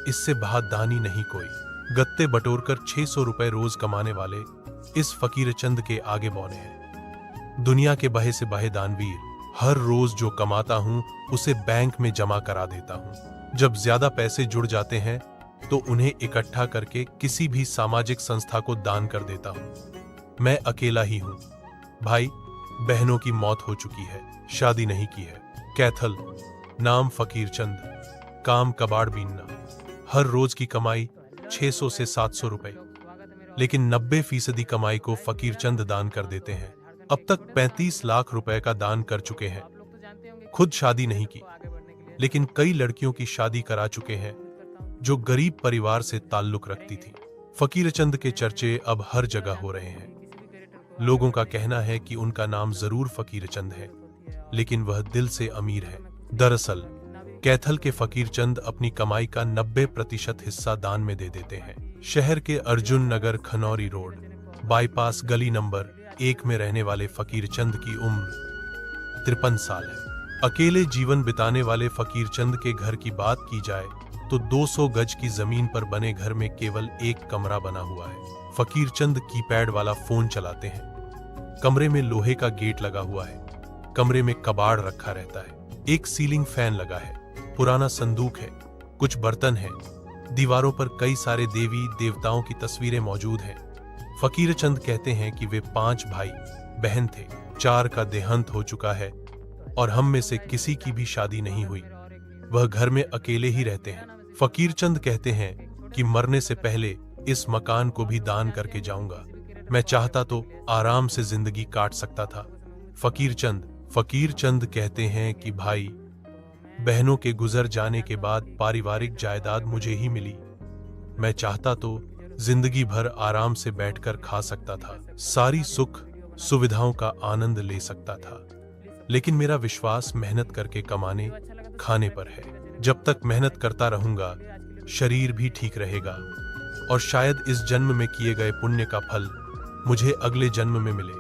इससे बहादानी नहीं कोई। गत्ते बटोरकर 600 रुपए रोज कमाने वाले इस फकीर चंद के आगे बौने हैं। दुनिया के बहे से बहे दानवीर, हर रोज जो कमाता हूं उसे बैंक में जमा करा देता हूं। जब ज्यादा पैसे जुड़ जाते हैं तो उन्हें इकट्ठा करके किसी भी सामाजिक संस्था को दान कर देता हूं। मैं अकेला ही हूं। भाई बहनों की मौत हो चुकी है, शादी नहीं की है। कैथल, नाम फकीर चंद, काम कबाड़ बीनना। हर रोज की कमाई 600 से 700 रुपए, लेकिन 90% कमाई को फकीर चंद दान कर देते हैं। अब तक 35 लाख रुपए का दान कर चुके हैं। खुद शादी नहीं की, लेकिन कई लड़कियों की शादी करा चुके हैं जो गरीब परिवार से ताल्लुक रखती थी। फकीर चंद के चर्चे अब हर जगह हो रहे हैं। लोगों का कहना है कि उनका नाम जरूर फकीर चंद है, लेकिन वह दिल से अमीर है। दरअसल कैथल के फकीर चंद अपनी कमाई का 90% हिस्सा दान में दे देते हैं। शहर के अर्जुन नगर खनौरी रोड बाईपास गली नंबर 1 में रहने वाले फकीर चंद की उम्र 53 साल है। अकेले जीवन बिताने वाले फकीर चंद के घर की बात की जाए तो 200 गज की जमीन पर बने घर में केवल एक कमरा बना हुआ है। फकीर चंद कीपैड वाला फोन चलाते हैं। कमरे में लोहे का गेट लगा हुआ है। कमरे में कबाड़ रखा रहता है। एक सीलिंग फैन लगा है। पुराना संदूक है। कुछ बर्तन हैं। दीवारों पर कई सारे देवी देवताओं की तस्वीरें मौजूद हैं। फकीर चंद कहते हैं कि वे 5 भाई बहन थे। 4 का देहांत हो चुका है और हम में से किसी की भी शादी नहीं हुई। वह घर में अकेले ही रहते हैं। फकीर चंद कहते हैं कि मरने से पहले इस मकान को भी दान करके जाऊंगा। मैं चाहता तो आराम से जिंदगी काट सकता था। फकीर चंद कहते हैं कि भाई बहनों के गुजर जाने के बाद पारिवारिक जायदाद मुझे ही मिली। मैं चाहता तो जिंदगी भर आराम से बैठकर खा सकता था, सारी सुख सुविधाओं का आनंद ले सकता था, लेकिन मेरा विश्वास मेहनत करके कमाने खाने पर है। जब तक मेहनत करता रहूंगा शरीर भी ठीक रहेगा और शायद इस जन्म में किए गए पुण्य का फल मुझे अगले जन्म में मिले।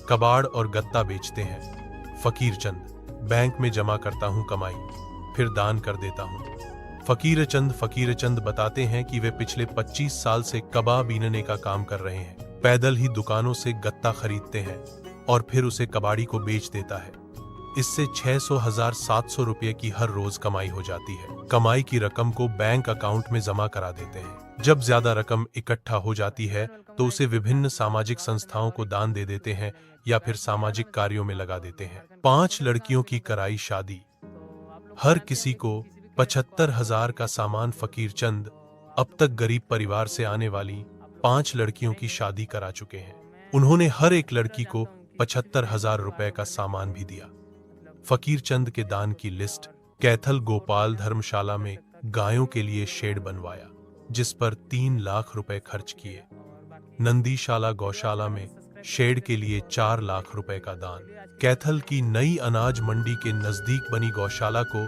कबाड़ और गत्ता बेचते हैं फकीर चंद। बैंक में जमा करता हूं कमाई, फिर दान कर देता हूं। फकीर चंद बताते हैं कि वे पिछले 25 साल से कबा बीनने का काम कर रहे हैं। पैदल ही दुकानों से गत्ता खरीदते हैं और फिर उसे कबाड़ी को बेच देता है। इससे 600,700 रुपये की हर रोज कमाई हो जाती है। कमाई की रकम को बैंक अकाउंट में जमा करा देते हैं। जब ज्यादा रकम इकट्ठा हो जाती है तो उसे विभिन्न सामाजिक संस्थाओं को दान दे देते हैं या फिर सामाजिक कार्यों में लगा देते हैं। 5 लड़कियों की कराई शादी। हर किसी को 75,000 का सामान। फकीर चंद अब तक गरीब परिवार से आने वाली 5 लड़कियों की शादी करा चुके हैं। उन्होंने हर एक लड़की को 75,000 रुपए का सामान भी दिया। फकीर चंद के दान की लिस्ट। कैथल गोपाल धर्मशाला में गायों के लिए शेड बनवाया, जिस पर 3 लाख रुपए खर्च किए। नंदीशाला गौशाला में शेड के लिए 4 लाख रुपए का दान। कैथल की नई अनाज मंडी के नजदीक बनी गौशाला को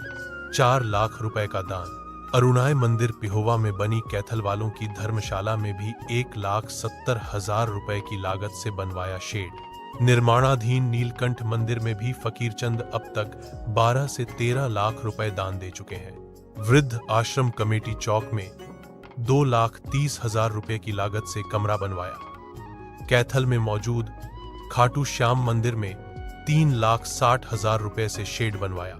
4 लाख रुपए का दान। अरुणाय मंदिर पिहोवा में बनी कैथल वालों की धर्मशाला में भी 1,70,000 रुपए की लागत से बनवाया शेड। निर्माणाधीन नीलकंठ मंदिर में भी फकीर चंद अब तक 12 से 13 लाख रुपए दान दे चुके हैं। वृद्ध आश्रम कमेटी चौक में 2,30,000 रुपए की लागत से कमरा बनवाया। कैथल में मौजूद खाटू श्याम मंदिर में 3,60,000 रुपए से शेड बनवाया।